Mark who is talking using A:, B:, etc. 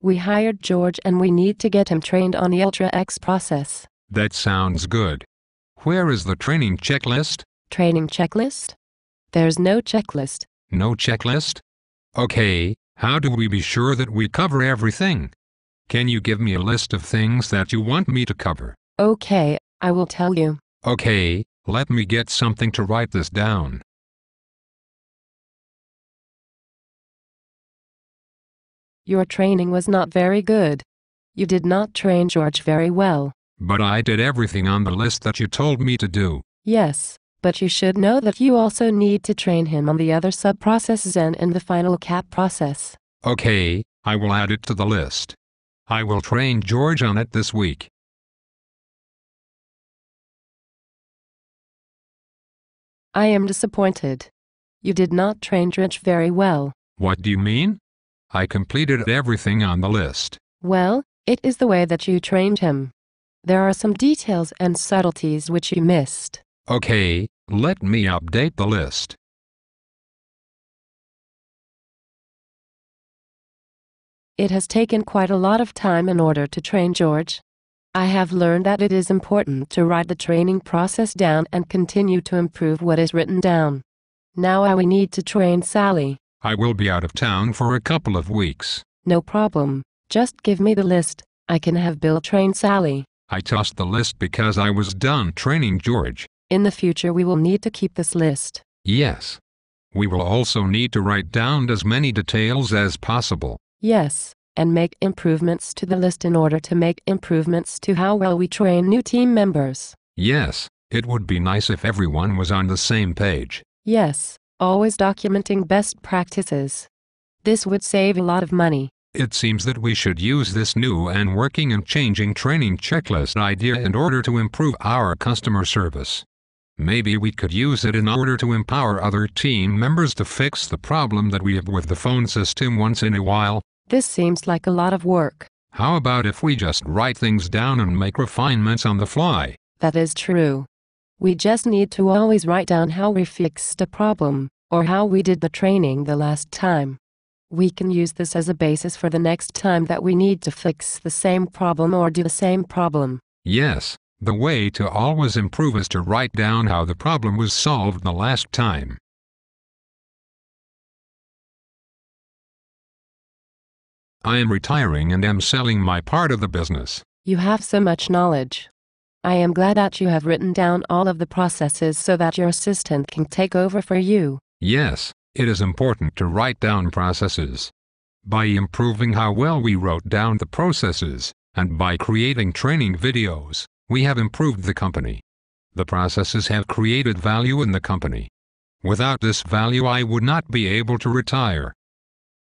A: We hired George and we need to get him trained on the Ultra X process.
B: That sounds good. Where is the training checklist?
A: Training checklist? There's no checklist.
B: No checklist? Okay, how do we be sure that we cover everything? Can you give me a list of things that you want me to cover?
A: Okay, I will tell you.
B: Okay, let me get something to write this down.
A: Your training was not very good. You did not train George very well.
B: But I did everything on the list that you told me to do.
A: Yes, but you should know that you also need to train him on the other sub-processes and in the final cap process.
B: Okay, I will add it to the list. I will train George on it this week.
A: I am disappointed. You did not train George very well.
B: What do you mean? I completed everything on the list.
A: Well, it is the way that you trained him. There are some details and subtleties which you missed.
B: Okay, let me update the list.
A: It has taken quite a lot of time in order to train George. I have learned that it is important to write the training process down and continue to improve what is written down. Now I will need to train Sally.
B: I will be out of town for a couple of weeks.
A: No problem. Just give me the list. I can have Bill train Sally.
B: I tossed the list because I was done training George.
A: In the future we will need to keep this list.
B: Yes. We will also need to write down as many details as possible.
A: Yes, and make improvements to the list in order to make improvements to how well we train new team members.
B: Yes, it would be nice if everyone was on the same page.
A: Yes, always documenting best practices. This would save a lot of money.
B: It seems that we should use this new and working and changing training checklist idea in order to improve our customer service. Maybe we could use it in order to empower other team members to fix the problem that we have with the phone system once in a while.
A: This seems like a lot of work.
B: How about if we just write things down and make refinements on the fly?
A: That is true. We just need to always write down how we fixed a problem, or how we did the training the last time. We can use this as a basis for the next time that we need to fix the same problem or do the same problem.
B: Yes, the way to always improve is to write down how the problem was solved the last time. I am retiring and am selling my part of the business.
A: You have so much knowledge. I am glad that you have written down all of the processes so that your assistant can take over for you.
B: Yes, it is important to write down processes. By improving how well we wrote down the processes, and by creating training videos, we have improved the company. The processes have created value in the company. Without this value I would not be able to retire.